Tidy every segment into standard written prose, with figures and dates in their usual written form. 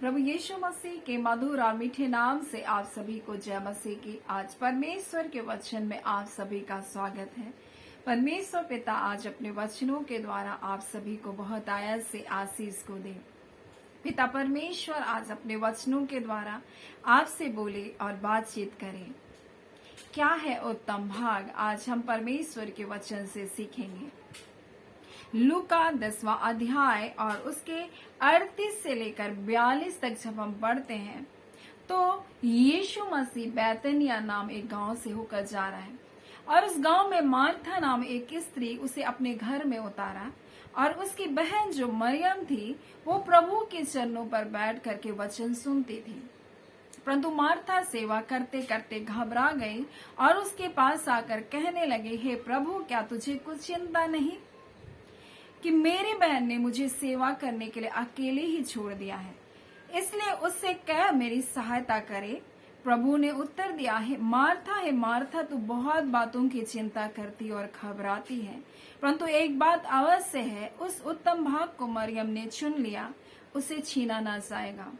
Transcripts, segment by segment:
प्रभु यीशु मसीह के मधुर और मीठे नाम से आप सभी को जय मसीह की। आज परमेश्वर के वचन में आप सभी का स्वागत है। परमेश्वर पिता आज अपने वचनों के द्वारा आप सभी को बहुत आयत से आशीष को दे। पिता परमेश्वर आज अपने वचनों के द्वारा आपसे बोले और बातचीत करें। क्या है उत्तम भाग, आज हम परमेश्वर के वचन से सीखेंगे। लूका 10वां अध्याय और उसके 38 से लेकर 42 तक जब हम पढ़ते हैं तो यीशु मसीह बैतनिया नाम एक गांव से होकर जा रहा है और उस गांव में मार्था नाम एक स्त्री उसे अपने घर में उतारा और उसकी बहन जो मरियम थी वो प्रभु के चरणों पर बैठ करके वचन सुनती थी। परंतु मार्था सेवा करते करते घबरा गई और उसके पास आकर कहने लगे, हे प्रभु, क्या तुझे कुछ चिंता नहीं कि मेरी बहन ने मुझे सेवा करने के लिए अकेले ही छोड़ दिया है, इसलिए उससे कह मेरी सहायता करे। प्रभु ने उत्तर दिया, है मार्था, तू बहुत बातों की चिंता करती और घबराती है, परंतु एक बात अवश्य है, उस उत्तम भाग को मरियम ने चुन लिया, उसे छीना ना जाएगा।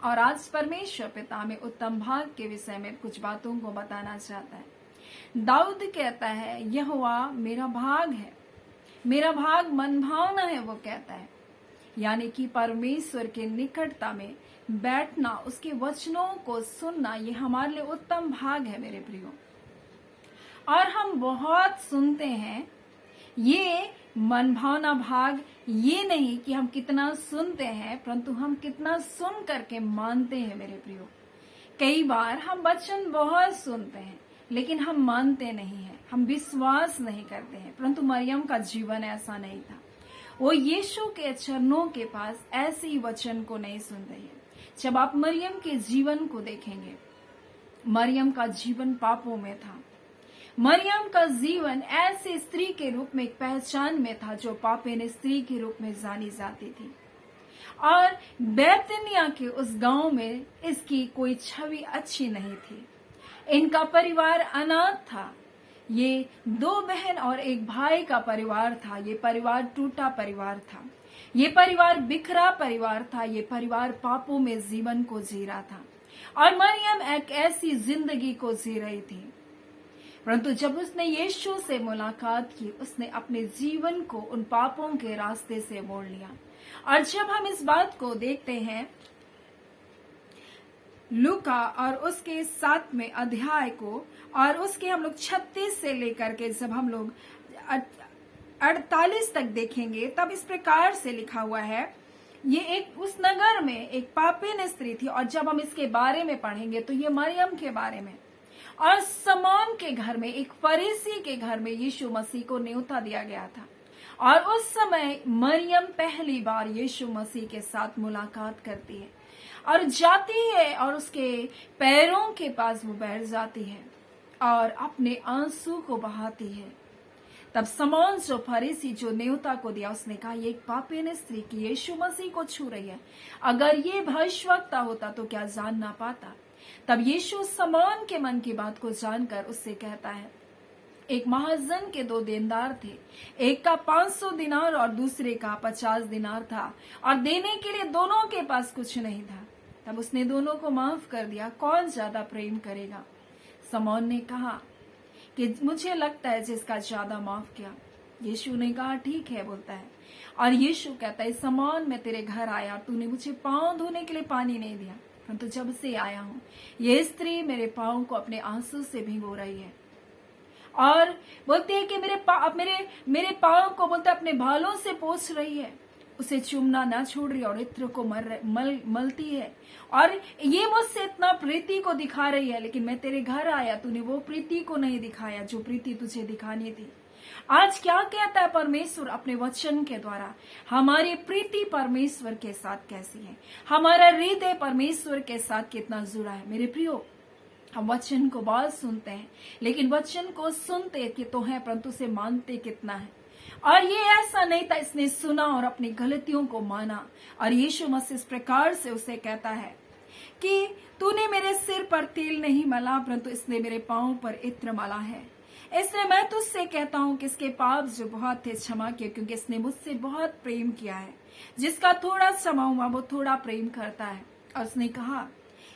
और आज परमेश्वर पिता में उत्तम भाग के विषय में कुछ बातों को बताना चाहता है। दाऊद कहता है, यहोवा मेरा भाग है, मेरा भाग मन भावना है। वो कहता है यानी कि परमेश्वर के निकटता में बैठना, उसके वचनों को सुनना, ये हमारे लिए उत्तम भाग है मेरे प्रियो। और हम बहुत सुनते हैं, ये मन भावना भाग ये नहीं कि हम कितना सुनते हैं, परंतु हम कितना सुन करके मानते हैं मेरे प्रियो। कई बार हम वचन बहुत सुनते हैं लेकिन हम मानते नहीं हैं, हम विश्वास नहीं करते हैं। परंतु मरियम का जीवन ऐसा नहीं था। वो यीशु के चरणों के पास ऐसे ही वचन को नहीं सुन रही है। जब आप मरियम के जीवन को देखेंगे, मरियम का जीवन पापों में था। मरियम का जीवन ऐसे स्त्री के रूप में एक पहचान में था जो पापिन स्त्री के रूप में जानी जाती थी। और बैतनिया के उस गांव में इसकी कोई छवि अच्छी नहीं थी। इनका परिवार अनाथ था। ये 2 बहन और एक भाई का परिवार था। ये परिवार टूटा परिवार था। ये परिवार बिखरा परिवार था। ये परिवार पापों में जीवन को जी रहा था और मरियम एक ऐसी जिंदगी को जी रही थी। परंतु जब उसने यीशु से मुलाकात की, उसने अपने जीवन को उन पापों के रास्ते से मोड़ लिया। और जब हम इस बात को देखते हैं लूका और उसके 7वें अध्याय को और उसके हम लोग 36 से लेकर के जब हम लोग 48 तक देखेंगे, तब इस प्रकार से लिखा हुआ है, ये एक उस नगर में एक पापिन स्त्री थी। और जब हम इसके बारे में पढ़ेंगे तो ये मरियम के बारे में। और शमौन के घर में, एक फरीसी के घर में यीशु मसीह को न्योता दिया गया था। और उस समय मरियम पहली बार यीशु मसीह के साथ मुलाकात करती है और जाती है और उसके पैरों के पास वो बैठ जाती है और अपने आंसू को बहाती है। तब शमौन जो फरीसी जो न्योता को दिया, उसने कहा, ये एक पापिन स्त्री की यीशु मसीह को छू रही है, अगर ये भविष्यवक्ता होता तो क्या जान ना पाता। तब यीशु शमौन के मन की बात को जानकर उससे कहता है, एक महाजन के 2 देनदार थे, एक का 500 दिनार और दूसरे का 50 दिनार था, और देने के लिए दोनों के पास कुछ नहीं था। तब उसने दोनों को माफ कर दिया, कौन ज्यादा प्रेम करेगा? शमौन ने कहा कि मुझे लगता है जिसका ज्यादा माफ किया। यीशु ने कहा, ठीक है, बोलता है। और यीशु कहता है, शमौन, मैं तेरे घर आया, तूने मुझे पांव धोने के लिए पानी नहीं दिया, परंतु जब से आया हूं ये स्त्री मेरे पांव को अपने आंसू से भिगो रही है और बोलती है कि मेरे पांव को, बोलते अपने बालों से पोंछ रही है, उसे चूमना ना छोड़ रही और इत्र को मलती है और ये मुझसे इतना प्रीति को दिखा रही है, लेकिन मैं तेरे घर आया, तूने वो प्रीति को नहीं दिखाया जो प्रीति तुझे दिखानी थी। आज क्या कहता है परमेश्वर अपने वचन के द्वारा? हमारी प्रीति परमेश्वर के साथ कैसी है, हमारा हृदय परमेश्वर के साथ कितना जुड़ा है। मेरे प्रियो, हम वचन को बहुत सुनते हैं लेकिन वचन को सुनते कि तो है, परंतु उसे मानते कितना है। और ये ऐसा नहीं था, इसने सुना और अपनी गलतियों को माना। और यीशु मसीह इस प्रकार से उसे कहता है कि तूने मेरे सिर पर तेल नहीं मला, परंतु इसने मेरे पांव पर इत्र मला है। इसलिए मैं तुझसे कहता हूं कि इसके पाप जो बहुत थे क्षमा किए, क्योंकि इसने मुझसे बहुत प्रेम किया है। जिसका थोड़ा क्षमा हुआ वो थोड़ा प्रेम करता है। और उसने कहा,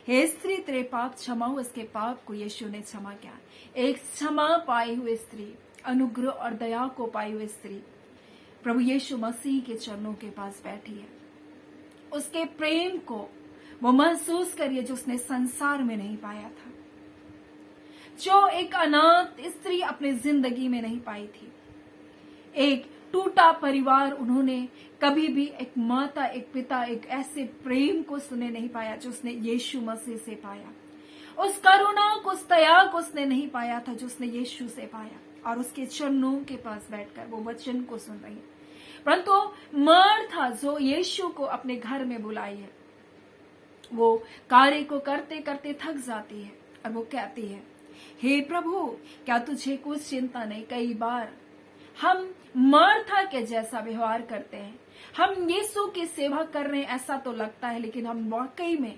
हे स्त्री, तेरे पाप क्षमा हुए। इसके पाप को यीशु ने क्षमा किया। एक क्षमा पाई हुई स्त्री, अनुग्रह और दया को पाई हुई स्त्री प्रभु यीशु मसीह के चरणों के पास बैठी है। उसके प्रेम को वो महसूस करिए जो उसने संसार में नहीं पाया था, जो एक अनाथ स्त्री अपनी जिंदगी में नहीं पाई थी। एक टूटा परिवार उन्होंने कभी भी, एक माता, एक पिता, एक ऐसे प्रेम को उसने नहीं पाया जो उसने यीशु मसीह से पाया। उस करुणा को, उस दया को उसने नहीं पाया था जो उसने यीशु से पाया। और उसके चरणों के पास बैठकर वो वचन को सुन रही है। परंतु मार्था जो यीशु को अपने घर में बुलाई है, वो कार्य को करते करते थक जाती है और वो कहती है, हे प्रभु, क्या तुझे कुछ चिंता नहीं? कई बार हम मार्था के जैसा व्यवहार करते हैं। हम यीशु की सेवा कर रहे हैं ऐसा तो लगता है, लेकिन हम वाकई में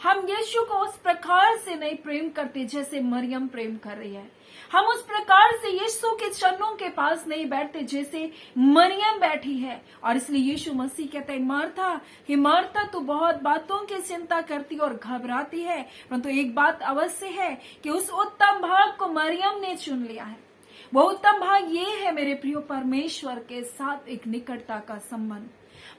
हम यीशु को उस प्रकार से नहीं प्रेम करते जैसे मरियम प्रेम कर रही है। हम उस प्रकार से यीशु के चरणों के पास नहीं बैठते जैसे मरियम बैठी है। और इसलिए यीशु मसीह कहते हैं, मार्था, हे मार्था, तू बहुत बातों की चिंता करती और घबराती है, परंतु एक बात अवश्य है कि उस उत्तम भाग को मरियम ने चुन लिया है। वो उत्तम भाग ये है मेरे प्रियो, परमेश्वर के साथ एक निकटता का संबंध,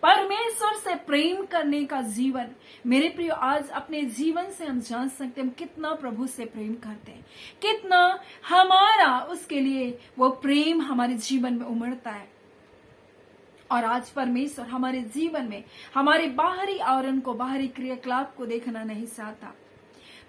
परमेश्वर से प्रेम करने का जीवन। मेरे प्रियो, आज अपने जीवन से हम जान सकते हैं हम कितना प्रभु से प्रेम करते हैं, कितना हमारा उसके लिए वो प्रेम हमारे जीवन में उमड़ता है। और आज परमेश्वर हमारे जीवन में हमारे बाहरी आवरण को, बाहरी क्रियाकलाप को देखना नहीं चाहता,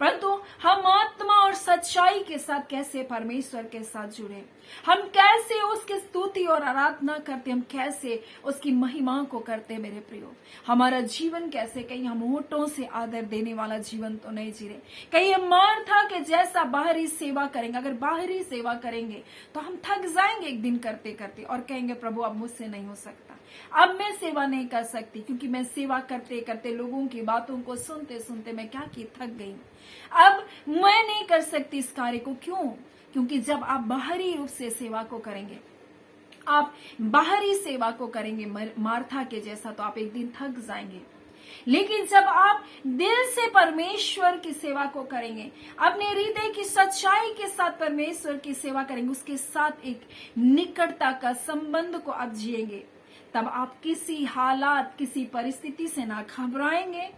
परंतु हम आत्मा और सच्चाई के साथ कैसे परमेश्वर के साथ जुड़े, हम कैसे उसकी स्तुति और आराधना करते, हम कैसे उसकी महिमा को करते। मेरे प्रियो, हमारा जीवन कैसे, कहीं हम होठों से आदर देने वाला जीवन तो नहीं जी रहे, कहीं हम मार्था के जैसा बाहरी सेवा करेंगे। अगर बाहरी सेवा करेंगे तो हम थक जाएंगे एक दिन करते करते और कहेंगे, प्रभु अब मुझसे नहीं हो सकता, अब मैं सेवा नहीं कर सकती, क्योंकि मैं सेवा करते करते लोगों की बातों को सुनते सुनते मैं क्या की, थक गई, अब मैं नहीं कर सकती इस कार्य को। क्यों? क्योंकि जब आप बाहरी रूप से सेवा को करेंगे, आप बाहरी सेवा को करेंगे मार्था के जैसा, तो आप एक दिन थक जाएंगे। लेकिन जब आप दिल से परमेश्वर की सेवा को करेंगे, अपने हृदय की सच्चाई के साथ परमेश्वर की सेवा करेंगे, उसके साथ एक निकटता का संबंध को आप जिएंगे, तब आप किसी हालात, किसी परिस्थिति से ना घबराएंगे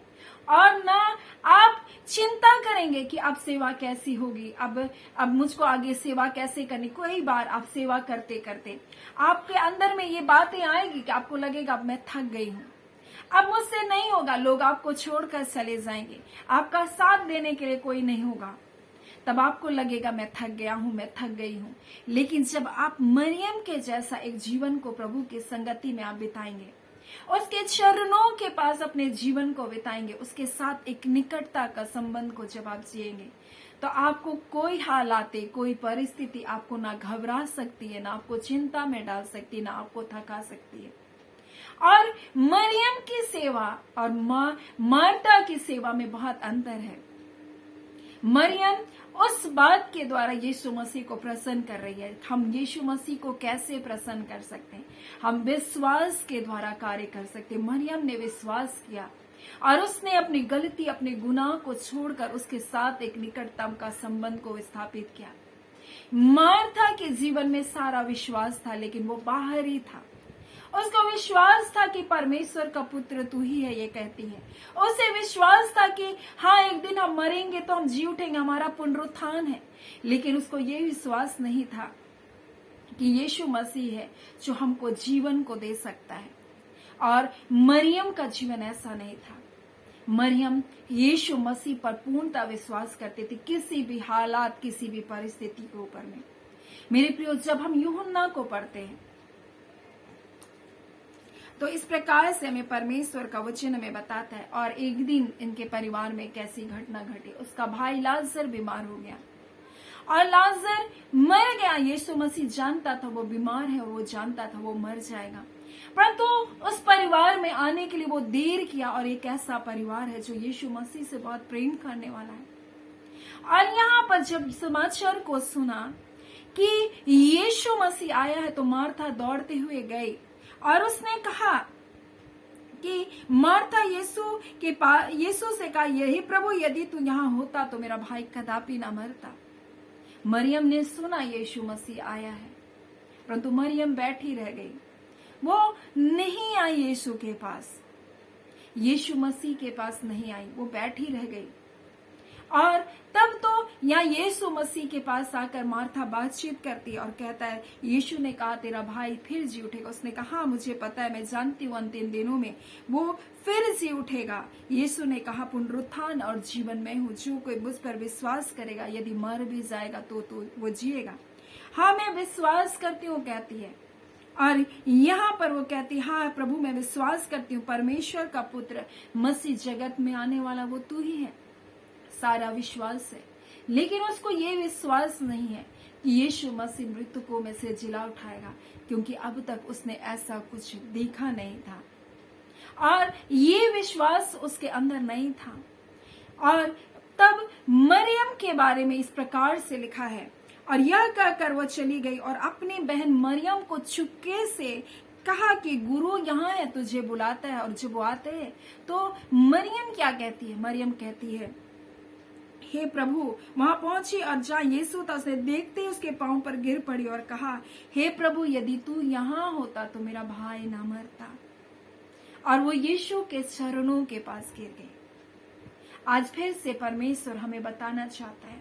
और ना आप चिंता करेंगे कि अब सेवा कैसी होगी, अब मुझको आगे सेवा कैसे करनी। कोई बार आप सेवा करते करते आपके अंदर में ये बातें आएगी कि आपको लगेगा अब मैं थक गई हूँ, अब मुझसे नहीं होगा, लोग आपको छोड़कर चले जाएंगे, आपका साथ देने के लिए कोई नहीं होगा, तब आपको लगेगा मैं थक गया हूं, मैं थक गई हूं। लेकिन जब आप मरियम के जैसा एक जीवन को प्रभु की संगति में आप बिताएंगे, उसके चरणों के पास अपने जीवन को बिताएंगे, उसके साथ एक निकटता का संबंध को जब आप जिएंगे, तो आपको कोई हालातें, कोई परिस्थिति आपको ना घबरा सकती है, ना आपको चिंता में डाल सकती है, ना आपको थका सकती है। और मरियम की सेवा और मार्था की सेवा में बहुत अंतर है। मरियम उस बात के द्वारा यीशु मसीह को प्रसन्न कर रही है। हम यीशु मसीह को कैसे प्रसन्न कर सकते हैं? हम विश्वास के द्वारा कार्य कर सकते हैं। मरियम ने विश्वास किया और उसने अपनी गलती, अपने गुनाह को छोड़कर उसके साथ एक निकटतम का संबंध को स्थापित किया। मार्था के जीवन में सारा विश्वास था, लेकिन वो बाहरी था। उसको विश्वास था कि परमेश्वर का पुत्र तू ही है, ये कहती है। उसे विश्वास था कि हाँ, एक दिन हम मरेंगे तो हम जी उठेंगे, हमारा पुनरुत्थान है। लेकिन उसको ये विश्वास नहीं था कि यीशु मसीह है जो हमको जीवन को दे सकता है। और मरियम का जीवन ऐसा नहीं था। मरियम यीशु मसीह पर पूर्णतः विश्वास करती थी, किसी भी हालात, किसी भी परिस्थिति के ऊपर में। मेरे प्रियो, जब हम यूहन्ना को पढ़ते हैं तो इस प्रकार से हमें परमेश्वर का वचन हमें बताता है। और एक दिन इनके परिवार में कैसी घटना घटी। उसका भाई लाजर बीमार हो गया और लाजर मर गया। यीशु मसीह जानता था वो बीमार है और वो जानता था वो मर जाएगा, परंतु उस परिवार में आने के लिए वो देर किया। और एक ऐसा परिवार है जो यीशु मसीह से बहुत प्रेम करने वाला है। और यहाँ पर जब समाचार को सुना कि यीशु मसीह आया है तो मार्था दौड़ते हुए गई और उसने कहा कि मार्था यीशु से कहा, यही प्रभु, यदि तू यहाँ होता तो मेरा भाई कदापि ना मरता। मरियम ने सुना यीशु मसीह आया है, परंतु मरियम बैठी रह गई। वो नहीं आई यीशु के पास, यीशु मसीह के पास नहीं आई, वो बैठी रह गई। और तब तो यहाँ यीशु मसीह के पास आकर मार्था बातचीत करती है और कहता है, यीशु ने कहा तेरा भाई फिर जी उठेगा। उसने कहा, हाँ मुझे पता है, मैं जानती हूँ अंतिम दिनों में वो फिर जी उठेगा। यीशु ने कहा, पुनरुत्थान और जीवन में हूँ, जो कोई मुझ पर विश्वास करेगा यदि मर भी जाएगा तो वो जिएगा। हाँ मैं विश्वास करती हूँ कहती है। और यहाँ पर वो कहती, हाँ प्रभु मैं विश्वास करती हूँ परमेश्वर का पुत्र मसीह जगत में आने वाला वो तू ही है। सारा विश्वास है, लेकिन उसको ये विश्वास नहीं है कि यीशु मसीह मृतकों में से जिला उठाएगा, क्योंकि अब तक उसने ऐसा कुछ देखा नहीं था और ये विश्वास उसके अंदर नहीं था। और तब मरियम के बारे में इस प्रकार से लिखा है, और यह कहकर वो चली गई और अपनी बहन मरियम को चुपके से कहा कि गुरु यहाँ है, तुझे बुलाता है। और जब वो आते हैं तो मरियम क्या कहती है? मरियम कहती है, हे प्रभु। वहां पहुंची और जहाँ यीशु था उसे देखते ही उसके पांव पर गिर पड़ी और कहा, हे प्रभु यदि तू यहाँ होता तो मेरा भाई ना मरता। और वो यीशु के चरणों के पास गिर गई। आज फिर से परमेश्वर हमें बताना चाहता है,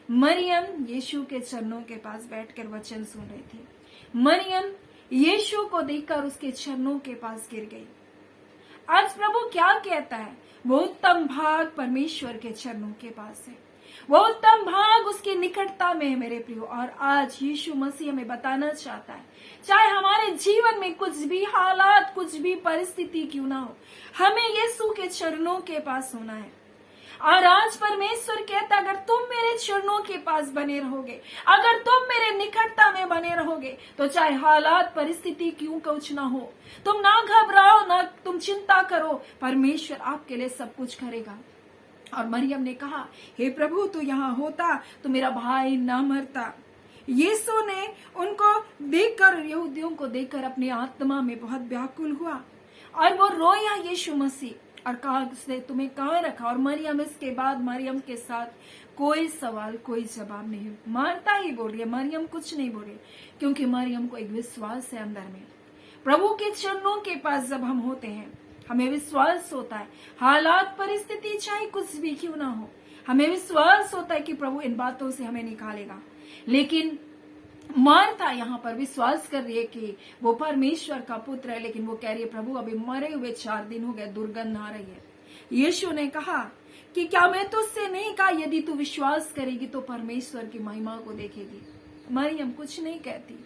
मरियम यीशु के चरणों के पास बैठकर वचन सुन रही थी। मरियम यीशु को देखकर उसके चरणों के पास गिर गई। आज प्रभु क्या कहता है? वो उत्तम भाग परमेश्वर के चरणों के पास है, वो उत्तम भाग उसकी निकटता में है मेरे प्रियो। और आज यीशु मसीह हमें बताना चाहता है, चाहे हमारे जीवन में कुछ भी हालात, कुछ भी परिस्थिति क्यों ना हो, हमें यीशु के चरणों के पास होना है। और आज परमेश्वर कहता, अगर तुम मेरे चरणों के पास बने रहोगे, अगर तुम मेरे निकटता में बने रहोगे, तो चाहे हालात परिस्थिति क्यों कुछ ना हो, तुम ना घबराओ, ना तुम चिंता करो, परमेश्वर आपके लिए सब कुछ करेगा। और मरियम ने कहा, हे प्रभु तू यहाँ होता तो मेरा भाई ना मरता। यीशु ने उनको देखकर, यहूदियों को देखकर अपनी आत्मा में बहुत व्याकुल हुआ और वो रोया यीशु मसीह और कहा, उसने तुम्हें कहाँ रखा? और मरियम इसके बाद मरियम के साथ कोई सवाल, कोई जवाब नहीं, मारता ही बोल रही है। मरियम कुछ नहीं बोल रही, क्योंकि मरियम को एक विश्वास है अंदर में। प्रभु के चरणों के पास जब हम होते हैं, हमें विश्वास होता है, हालात परिस्थिति चाहे कुछ भी क्यों ना हो, हमें विश्वास होता है कि प्रभु इन बातों से हमें निकालेगा। लेकिन मार्था यहाँ पर विश्वास कर रही है कि वो परमेश्वर का पुत्र है, लेकिन वो कह रही है, प्रभु अभी मरे हुए 4 दिन हो गए, दुर्गंध आ रही है। यीशु ने कहा कि क्या मैं तुझसे नहीं कहा, यदि तू विश्वास करेगी तो परमेश्वर की महिमा को देखेगी। मरियम कुछ नहीं कहती,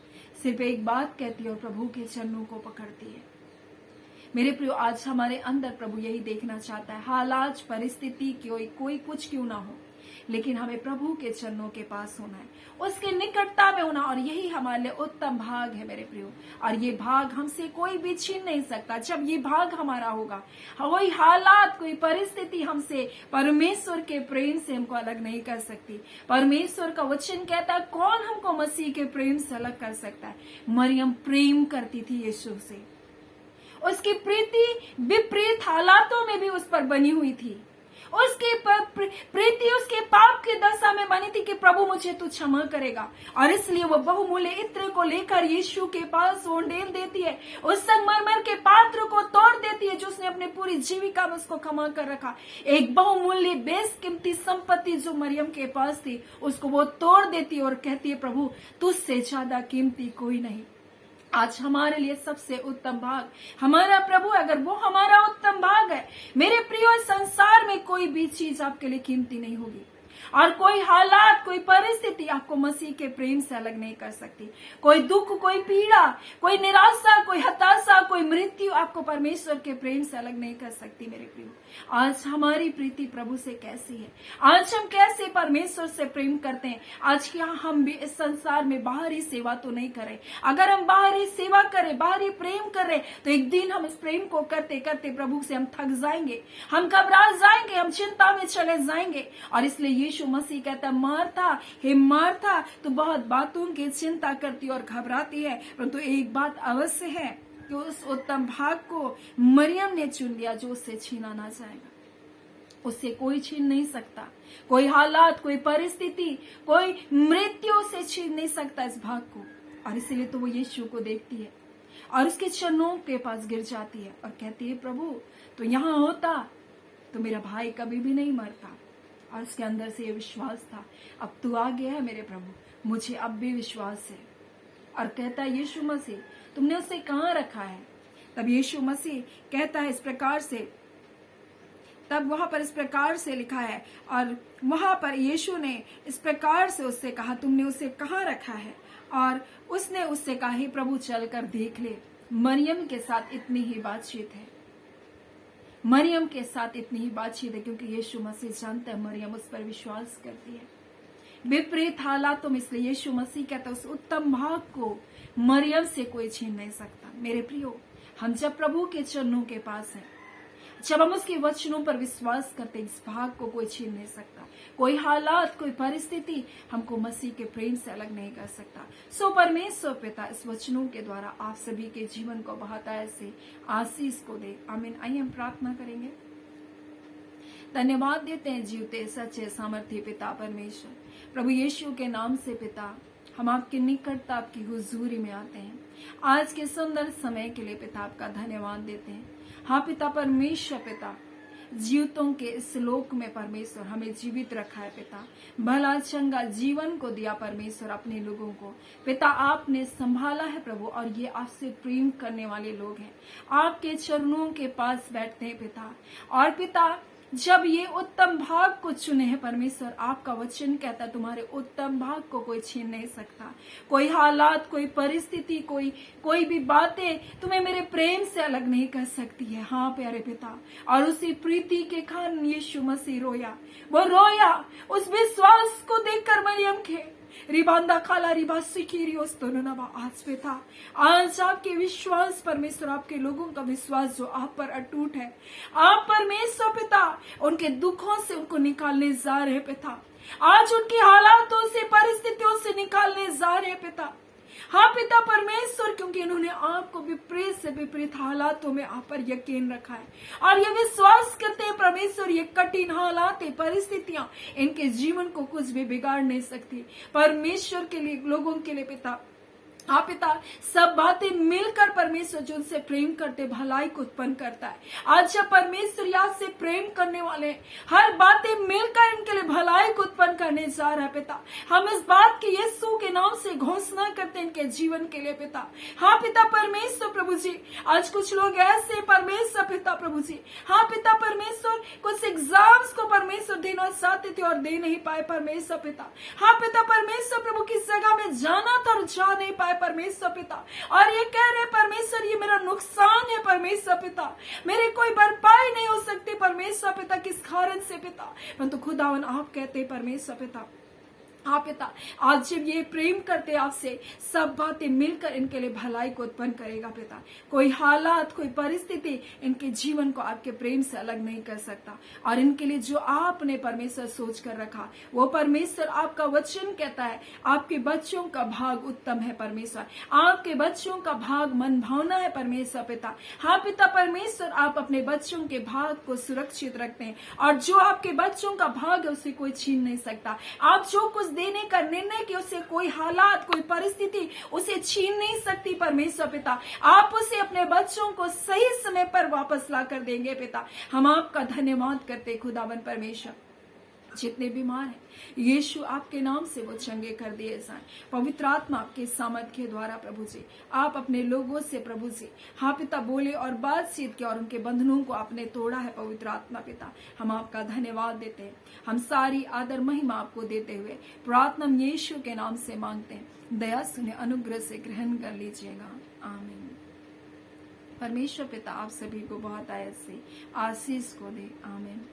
सिर्फ एक बात कहती है और प्रभु के चरणों को पकड़ती है। मेरे प्रियो, आज हमारे अंदर प्रभु यही देखना चाहता है, हालात परिस्थिति कोई कुछ क्यों ना हो, लेकिन हमें प्रभु के चरणों के पास होना है, उसके निकटता में होना। और यही हमारे लिए उत्तम भाग है मेरे प्रियो, और ये भाग हमसे कोई भी छीन नहीं सकता। जब ये भाग हमारा होगा, कोई हालात, कोई परिस्थिति हमसे, परमेश्वर के प्रेम से हमको अलग नहीं कर सकती। परमेश्वर का वचन कहता है, कौन हमको मसीह के प्रेम से अलग कर सकता है? मरियम प्रेम करती थी यीशु से, उसकी प्रीति विपरीत हालातों में भी उस पर बनी हुई थी। उसकी प्रीति उसके पाप की दशा में बनी थी कि प्रभु मुझे तू क्षमा करेगा, और इसलिए वो बहुमूल्य इत्र को लेकर यीशु के पास ओंडेल देती है, उस संगमरमर के पात्र को तोड़ देती है जो उसने अपनी पूरी जीविका में उसको क्षमा कर रखा। एक बहुमूल्य बेशकीमती संपत्ति जो मरियम के पास थी, उसको वो तोड़ देती है और कहती है, प्रभु तुझसे ज्यादा कीमती कोई नहीं। आज हमारे लिए सबसे उत्तम भाग हमारा प्रभु, अगर वो हमारा उत्तम भाग है, मेरे प्रियो, संसार में कोई भी चीज आपके लिए कीमती नहीं होगी, और कोई हालात, कोई परिस्थिति आपको मसीह के प्रेम से अलग नहीं कर सकती। कोई दुख, कोई पीड़ा, कोई निराशा, कोई हताशा, कोई मृत्यु आपको परमेश्वर के प्रेम से अलग नहीं कर सकती। मेरे प्रियो, आज हमारी प्रीति प्रभु से कैसी है? आज हम कैसे परमेश्वर से प्रेम करते हैं? आज क्या हम भी इस संसार में बाहरी सेवा तो नहीं करें? अगर हम बाहरी सेवा करें, बाहरी प्रेम करें, तो एक दिन हम इस प्रेम को करते करते प्रभु से हम थक जाएंगे, हम घबरा जाएंगे, हम चिंता में चले जाएंगे। और इसलिए यीशु मसीह कहता है, मार्था, हे मार्था, तू बहुत बातों की चिंता करती और घबराती है, परंतु एक बात अवश्य है कि उस उत्तम भाग को मरियम ने चुन लिया जो उससे छीना ना जाएगा। उससे कोई छीन नहीं सकता, कोई हालात, कोई परिस्थिति, कोई मृत्यु से छीन नहीं सकता इस भाग को। और इसीलिए तो वो यीशु को देखती है और उसके चरणों के पास गिर जाती है और कहती है, प्रभु तो यहाँ होता तो मेरा भाई कभी भी नहीं मरता। और उसके अंदर से ये विश्वास था, अब तू आ गया है मेरे प्रभु, मुझे अब भी विश्वास है। और कहता है, यीशु मसीह तुमने उसे कहाँ रखा है? तब यीशु मसीह कहता है इस प्रकार से, तब वहां पर इस प्रकार से लिखा है, और वहां पर यीशु ने इस प्रकार से उससे कहा, तुमने उसे कहाँ रखा है? और उसने उससे कहा, हे प्रभु चलकर देख ले। मरियम के साथ इतनी ही बातचीत है, मरियम के साथ इतनी ही बातचीत है, क्योंकि यीशु मसीह जानता है मरियम उस पर विश्वास करती है विपरीत हालातों में। इसलिए यीशु मसीह कहता है उस उत्तम भाग को मरियम से कोई छीन नहीं सकता। मेरे प्रियो, हम जब प्रभु के चरणों के पास हैं, जब हम उसके वचनों पर विश्वास करते हैं, इस भाग को कोई छीन नहीं सकता। कोई हालात, कोई परिस्थिति हमको मसीह के प्रेम से अलग नहीं कर सकता। सो परमेश्वर पिता इस वचनों के द्वारा आप सभी के जीवन को बहुतायत से आशीष को दे। आमीन। आइए हम प्रार्थना करेंगे। धन्यवाद देते हैं जीवते सच्चे सामर्थ्य पिता परमेश्वर, प्रभु यीशु के नाम से पिता हम आपके निकटता, आपकी हुजूरी में आते हैं। आज के सुंदर समय के लिए पिता आपका धन्यवाद देते हैं। हाँ पिता परमेश्वर, पिता जीवितों के इस लोक में परमेश्वर हमें जीवित रखा है पिता, भला चंगा जीवन को दिया परमेश्वर अपने लोगों को पिता आपने संभाला है प्रभु। और ये आपसे प्रेम करने वाले लोग हैं, आपके चरणों के पास बैठते हैं पिता। और पिता जब ये उत्तम भाग को चुने हैं परमेश्वर, आपका वचन कहता है तुम्हारे उत्तम भाग को कोई छीन नहीं सकता। कोई हालात, कोई परिस्थिति, कोई भी बातें तुम्हें मेरे प्रेम से अलग नहीं कर सकती है। हाँ प्यारे पिता, और उसी प्रीति के कारण यीशु मसीह रोया, वो रोया उस विश्वास को देखकर मरियम के रिबांदा खाला रिबा सिकिरियोस तो नवा। आज पिता, आज आपके विश्वास परमेश्वर, आपके लोगों का विश्वास जो आप पर अटूट है, आप परमेश्वर पिता उनके दुखों से उनको निकालने जा रहे पिता, आज उनकी हालातों से, परिस्थितियों से निकालने जा रहे पिता। हाँ पिता परमेश्वर, क्योंकि इन्होंने आपको विपरीत से विपरीत हालातों में आप पर यकीन रखा है और ये विश्वास करते हैं परमेश्वर, ये कठिन हालात, परिस्थितियां इनके जीवन को कुछ भी बिगाड़ नहीं सकती। परमेश्वर के लिए, लोगों के लिए पिता, हाँ पिता सब बातें मिलकर परमेश्वर जो उनसे प्रेम करते भलाई को उत्पन्न करता है। आज जब परमेश्वर याद से प्रेम करने वाले हर बातें मिलकर इनके लिए भलाई को उत्पन्न करने जा रहा है पिता। हम इस बात की यीशु के नाम से घोषणा करते हैं इनके जीवन के लिए पिता। हाँ पिता परमेश्वर प्रभु जी, आज कुछ लोग ऐसे परमेश्वर पिता प्रभु जी, हाँ पिता परमेश्वर कुछ एग्जाम्स को परमेश्वर देना चाहते थे और दे नहीं पाए परमेश्वर पिता। हाँ पिता परमेश्वर प्रभु किस जगह में जाना था और जा नहीं पाए परमेश्वर पिता, और ये कह रहे परमेश्वर ये मेरा नुकसान है परमेश्वर पिता, मेरे कोई भरपाई नहीं हो सकती परमेश्वर पिता, किस कारण से पिता, परंतु खुदावन आप कहते परमेश्वर पिता, हाँ पिता आज जब ये प्रेम करते आपसे, सब बातें मिलकर इनके लिए भलाई को उत्पन्न करेगा पिता। कोई हालात, कोई परिस्थिति इनके जीवन को आपके प्रेम से अलग नहीं कर सकता। और इनके लिए जो आपने परमेश्वर सोच कर रखा, वो परमेश्वर आपका वचन कहता है आपके बच्चों का भाग उत्तम है परमेश्वर, आपके बच्चों का भाग मन भावना है परमेश्वर पिता। हाँ पिता परमेश्वर, आप अपने बच्चों के भाग को सुरक्षित रखते हैं और जो आपके बच्चों का भाग है उसे कोई छीन नहीं सकता। आप जो कुछ देने का निर्णय कि उसे कोई हालात, कोई परिस्थिति उसे छीन नहीं सकती परमेश्वर पिता। आप उसे अपने बच्चों को सही समय पर वापस ला कर देंगे पिता। हम आपका धन्यवाद करते खुदावन परमेश्वर। जितने बीमार हैं यीशु आपके नाम से वो चंगे कर दिए जाएं। पवित्र आत्मा आपके सामर्थ के द्वारा प्रभु जी आप अपने लोगों से प्रभु जी हाँ पिता बोले और बातचीत की और उनके बंधनों को आपने तोड़ा है पवित्र आत्मा पिता। हम आपका धन्यवाद देते हैं, हम सारी आदर महिमा आपको देते हुए प्रार्थना यीशु के नाम से मांगते हैं। दया सुने, अनुग्रह से ग्रहण कर लीजिएगा। आमीन। परमेश्वर पिता आप सभी को बहुत आयत से आशीष को दे। आमीन।